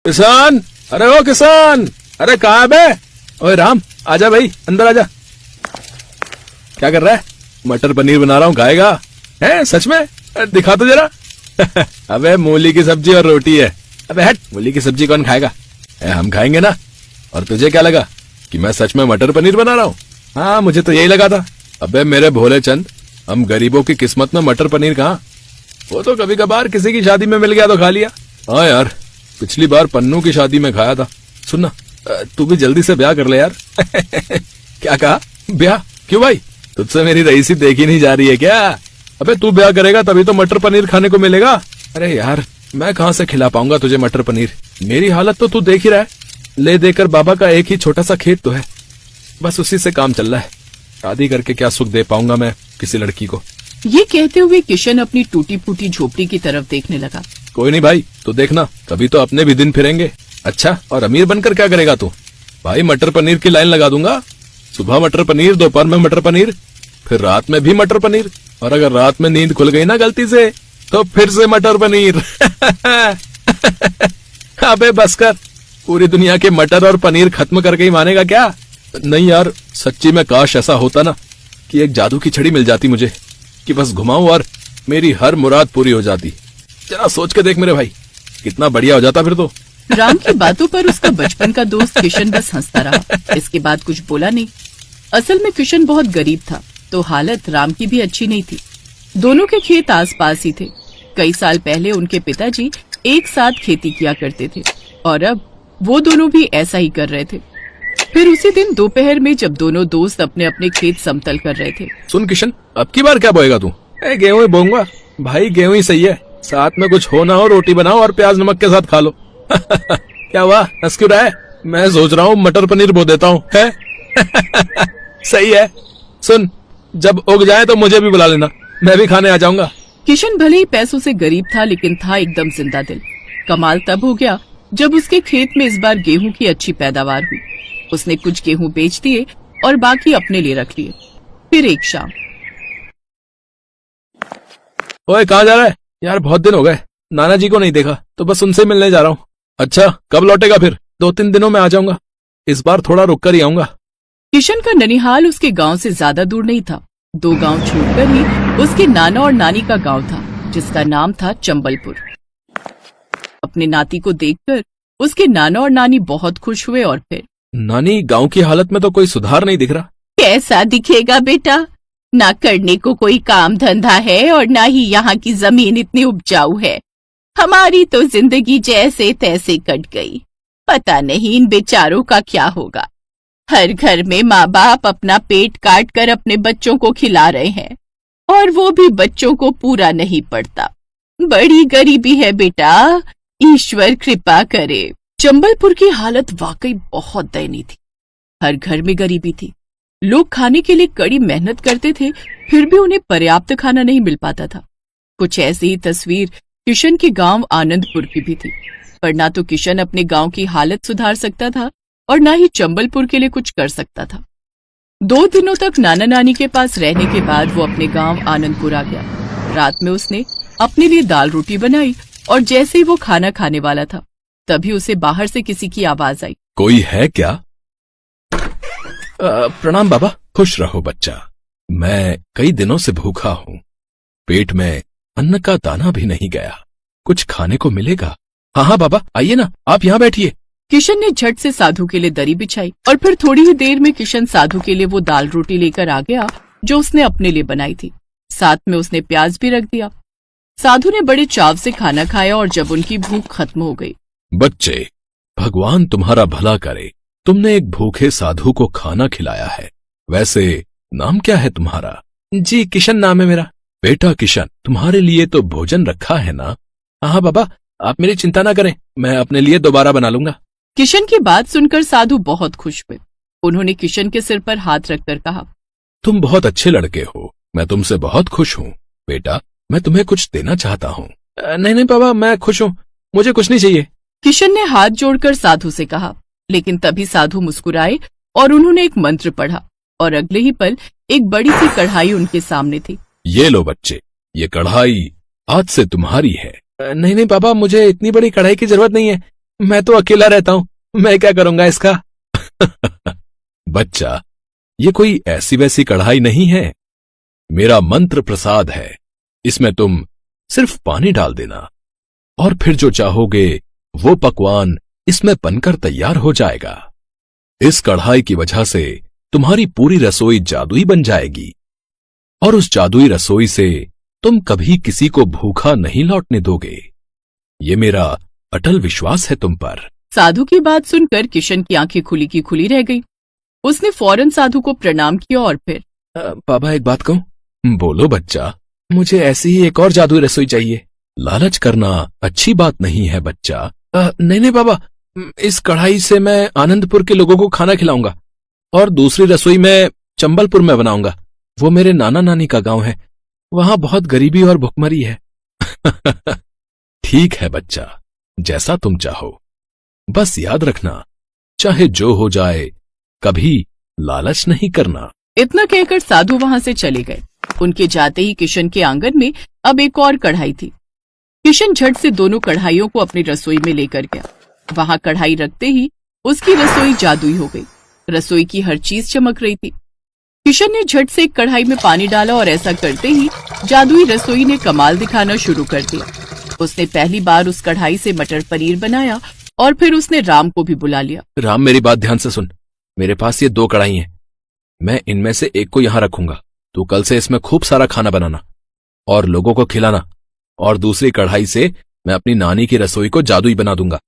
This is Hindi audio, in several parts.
किसान, अरे ओ किसान, अरे कहाँ है बे? ओए राम, आजा भाई, अंदर आजा। क्या कर रहा है? मटर पनीर बना रहा हूँ, खाएगा? है सच में? दिखा तो जरा। अबे मूली की सब्जी और रोटी है। अबे हट, मूली की सब्जी कौन खाएगा? हम खाएंगे ना। और तुझे क्या लगा कि मैं सच में मटर पनीर बना रहा हूँ? हाँ, मुझे तो यही लगा था। अबे मेरे भोले चंद, हम गरीबों की किस्मत में मटर पनीर कहाँ? वो तो कभी कभार किसी की शादी में मिल गया तो खा लिया। हाँ यार, पिछली बार पन्नू की शादी में खाया था। सुनना, तू भी जल्दी से ब्याह कर ले यार। क्या कहा? ब्याह? क्यों भाई, तुझसे मेरी रईसी देखी नहीं जा रही है क्या? अबे तू ब्याह करेगा तभी तो मटर पनीर खाने को मिलेगा। अरे यार, मैं कहाँ से खिला पाऊंगा तुझे मटर पनीर? मेरी हालत तो तू देख ही रहा है। ले देकर बाबा का एक ही छोटा सा खेत तो है, बस उसी से काम चल रहा है। शादी करके क्या सुख दे पाऊंगा मैं किसी लड़की को? ये कहते हुए किशन अपनी टूटी फूटी झोपड़ी की तरफ देखने लगा। कोई नहीं भाई, तो देखना, कभी तो अपने भी दिन फिरेंगे। अच्छा, और अमीर बनकर क्या करेगा तू? भाई मटर पनीर की लाइन लगा दूंगा। सुबह मटर पनीर, दोपहर में मटर पनीर, फिर रात में भी मटर पनीर, और अगर रात में नींद खुल गई ना गलती से तो फिर से मटर पनीर। अबे बस कर, पूरी दुनिया के मटर और पनीर खत्म करके ही मानेगा क्या? नहीं यार, सच्ची में काश ऐसा होता ना कि एक जादू की छड़ी मिल जाती मुझे, कि बस घुमाऊं और मेरी हर मुराद पूरी हो जाती। जरा सोच के देख मेरे भाई, कितना बढ़िया हो जाता फिर तो। राम की बातों पर उसका बचपन का दोस्त किशन बस हंसता रहा। इसके बाद कुछ बोला नहीं। असल में किशन बहुत गरीब था, तो हालत राम की भी अच्छी नहीं थी। दोनों के खेत आसपास ही थे। कई साल पहले उनके पिताजी एक साथ खेती किया करते थे और अब वो दोनों भी ऐसा ही कर रहे थे। फिर उसी दिन दोपहर में जब दोनों दोस्त अपने अपने खेत समतल कर रहे थे। सुन किशन, अब की बार क्या बोएगा तू? गेहूं ही बोऊंगा भाई, गेहूं ही सही है। साथ में कुछ हो ना हो, रोटी बनाओ और प्याज नमक के साथ खा लो। क्या हुआ, हंस क्यों रहा है? मैं सोच रहा हूँ मटर पनीर बो देता हूँ, है? सही है। सुन, जब उग जाए तो मुझे भी बुला लेना, मैं भी खाने आ जाऊंगा। किशन भले ही पैसों से गरीब था, लेकिन था एकदम जिंदा दिल। कमाल तब हो गया जब उसके खेत में इस बार गेहूं की अच्छी पैदावार हुई। उसने कुछ गेहूं बेच दिए और बाकी अपने लिए रख लिए। फिर एक शाम। ओए कहाँ जा रहा है यार? बहुत दिन हो गए, नाना जी को नहीं देखा, तो बस उनसे मिलने जा रहा हूँ। अच्छा, कब लौटेगा फिर? 2-3 दिनों में आ जाऊंगा। इस बार थोड़ा रुक कर ही आऊंगा। किशन का ननिहाल उसके गांव से ज्यादा दूर नहीं था। 2 गांव छोड़कर ही उसके नाना और नानी का गांव था, जिसका नाम था चंबलपुर। अपने नाती को देखकर उसके नाना और नानी बहुत खुश हुए। और फिर नानी, गांव की हालत में तो कोई सुधार नहीं दिख रहा। कैसा दिखेगा बेटा? ना करने को कोई काम धंधा है और ना ही यहाँ की जमीन इतनी उपजाऊ है। हमारी तो जिंदगी जैसे तैसे कट गई। पता नहीं इन बेचारों का क्या होगा। हर घर में माँ बाप अपना पेट काट कर अपने बच्चों को खिला रहे हैं, और वो भी बच्चों को पूरा नहीं पड़ता। बड़ी गरीबी है बेटा, ईश्वर कृपा करे। चंबलपुर की हालत वाकई बहुत दयनीय थी। हर घर में गरीबी थी। लोग खाने के लिए कड़ी मेहनत करते थे, फिर भी उन्हें पर्याप्त खाना नहीं मिल पाता था। कुछ ऐसी ही तस्वीर किशन के गांव आनंदपुर की भी थी। पर ना तो किशन अपने गांव की हालत सुधार सकता था और ना ही चंबलपुर के लिए कुछ कर सकता था। 2 दिनों तक नाना नानी के पास रहने के बाद वो अपने गांव आनंदपुर आ गया। रात में उसने अपने लिए दाल रोटी बनाई और जैसे ही वो खाना खाने वाला था, तभी उसे बाहर से किसी की आवाज आई। कोई है क्या? प्रणाम बाबा। खुश रहो बच्चा, मैं कई दिनों से भूखा हूँ। पेट में अन्न का दाना भी नहीं गया, कुछ खाने को मिलेगा? हाँ बाबा, आइए ना, आप यहाँ बैठिए। किशन ने झट से साधु के लिए दरी बिछाई और फिर थोड़ी ही देर में किशन साधु के लिए वो दाल रोटी लेकर आ गया जो उसने अपने लिए बनाई थी। साथ में उसने प्याज भी रख दिया। साधु ने बड़े चाव से खाना खाया और जब उनकी भूख खत्म हो गई। बच्चे, भगवान तुम्हारा भला करे, तुमने एक भूखे साधु को खाना खिलाया है। वैसे नाम क्या है तुम्हारा? जी, किशन नाम है मेरा। बेटा किशन, तुम्हारे लिए तो भोजन रखा है ना? हाँ बाबा, आप मेरी चिंता ना करें, मैं अपने लिए दोबारा बना लूंगा। किशन की बात सुनकर साधु बहुत खुश हुए। उन्होंने किशन के सिर पर हाथ रखकर कहा, तुम बहुत अच्छे लड़के हो, मैं तुमसे बहुत खुश हूँ। बेटा, मैं तुम्हें कुछ देना चाहता हूँ। नहीं बाबा, मैं खुश हूँ, मुझे कुछ नहीं चाहिए। किशन ने हाथ जोड़कर साधु से कहा, लेकिन तभी साधु मुस्कुराए और उन्होंने एक मंत्र पढ़ा और अगले ही पल एक बड़ी सी कढ़ाई उनके सामने थी। ये लो बच्चे, ये कढ़ाई आज से तुम्हारी है। नहीं बाबा, मुझे इतनी बड़ी कढ़ाई की जरूरत नहीं है, मैं तो अकेला रहता हूं, मैं क्या करूंगा इसका। बच्चा, ये कोई ऐसी वैसी कढ़ाई नहीं है, मेरा मंत्र प्रसाद है। इसमें तुम सिर्फ पानी डाल देना और फिर जो चाहोगे वो पकवान इसमें बनकर तैयार हो जाएगा। इस कढ़ाई की वजह से तुम्हारी पूरी रसोई जादुई बन जाएगी और उस जादुई रसोई से तुम कभी किसी को भूखा नहीं लौटने दोगे। ये मेरा अटल विश्वास है तुम पर। साधु की बात सुनकर किशन की आंखें खुली की खुली रह गई। उसने फौरन साधु को प्रणाम किया और फिर बाबा एक बात कहूं? बोलो बच्चा। मुझे ऐसी ही एक और जादुई रसोई चाहिए। लालच करना अच्छी बात नहीं है बच्चा। नहीं बाबा, इस कढ़ाई से मैं आनंदपुर के लोगों को खाना खिलाऊंगा और दूसरी रसोई मैं चंबलपुर में बनाऊंगा। वो मेरे नाना नानी का गांव है, वहां बहुत गरीबी और भुखमरी है। ठीक है बच्चा, जैसा तुम चाहो। बस याद रखना, चाहे जो हो जाए कभी लालच नहीं करना। इतना कहकर साधु वहां से चले गए। उनके जाते ही किशन के आंगन में अब एक और कढ़ाई थी। किशन झट से दोनों कढ़ाइयों को अपनी रसोई में लेकर गया। वहां कढ़ाई रखते ही उसकी रसोई जादुई हो गई। रसोई की हर चीज चमक रही थी। किशन ने झट से एक कढ़ाई में पानी डाला और ऐसा करते ही जादुई रसोई ने कमाल दिखाना शुरू कर दिया। उसने पहली बार उस कढ़ाई से मटर पनीर बनाया और फिर उसने राम को भी बुला लिया। राम, मेरी बात ध्यान से सुन। मेरे पास ये 2 कढ़ाई हैं। मैं इनमें से एक को यहां रखूंगा। तू कल से इसमें खूब सारा खाना बनाना और लोगों को खिलाना, और दूसरी कढ़ाई से मैं अपनी नानी की रसोई को जादुई बना दूंगा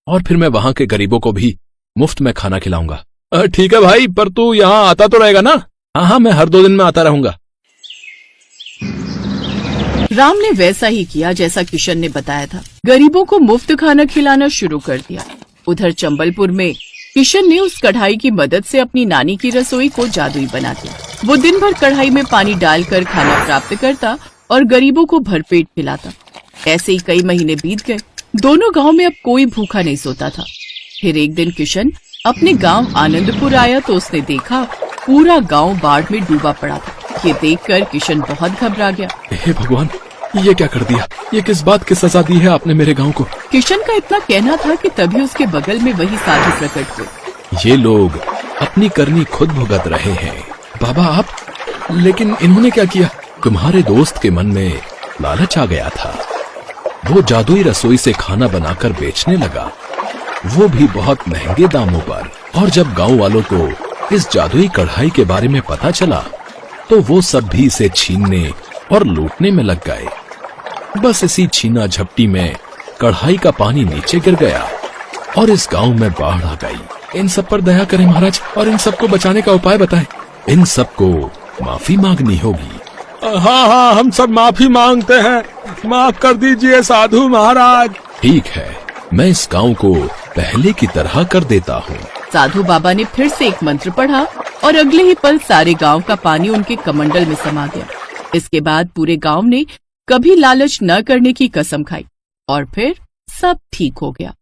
और फिर मैं वहां के गरीबों को भी मुफ्त में खाना खिलाऊंगा। ठीक है भाई, पर तू यहां आता तो रहेगा ना? हाँ, मैं हर 2 दिन में आता रहूंगा। राम ने वैसा ही किया जैसा किशन ने बताया था। गरीबों को मुफ्त खाना खिलाना शुरू कर दिया। उधर चंबलपुर में किशन ने उस कढ़ाई की मदद से अपनी नानी की रसोई को जादुई बना दिया। वो दिन भर कढ़ाई में पानी डालकर खाना प्राप्त करता और गरीबों को भरपेट खिलाता। ऐसे ही कई महीने बीत गए। दोनों गांव में अब कोई भूखा नहीं सोता था। फिर एक दिन किशन अपने गांव आनंदपुर आया तो उसने देखा पूरा गांव बाढ़ में डूबा पड़ा था। ये देखकर किशन बहुत घबरा गया। हे भगवान, ये क्या कर दिया? ये किस बात की सजा दी है आपने मेरे गांव को? किशन का इतना कहना था कि तभी उसके बगल में वही साधु प्रकट हुए। ये लोग अपनी करनी खुद भुगत रहे हैं। बाबा आप? लेकिन इन्होंने क्या किया? तुम्हारे दोस्त के मन में लालच आ गया था। वो जादुई रसोई से खाना बनाकर बेचने लगा, वो भी बहुत महंगे दामों पर। और जब गांव वालों को इस जादुई कढ़ाई के बारे में पता चला तो वो सब भी इसे छीनने और लूटने में लग गए। बस इसी छीना झपटी में कढ़ाई का पानी नीचे गिर गया और इस गांव में बाढ़ आ गई। इन सब पर दया करें महाराज और इन सबको बचाने का उपाय बताएं। इन सबको माफी मांगनी होगी। हाँ, हम सब माफी मांगते हैं। माफ कर दीजिए साधु महाराज। ठीक है, मैं इस गांव को पहले की तरह कर देता हूँ। साधु बाबा ने फिर से एक मंत्र पढ़ा और अगले ही पल सारे गांव का पानी उनके कमंडल में समा गया। इसके बाद पूरे गांव ने कभी लालच न करने की कसम खाई और फिर सब ठीक हो गया।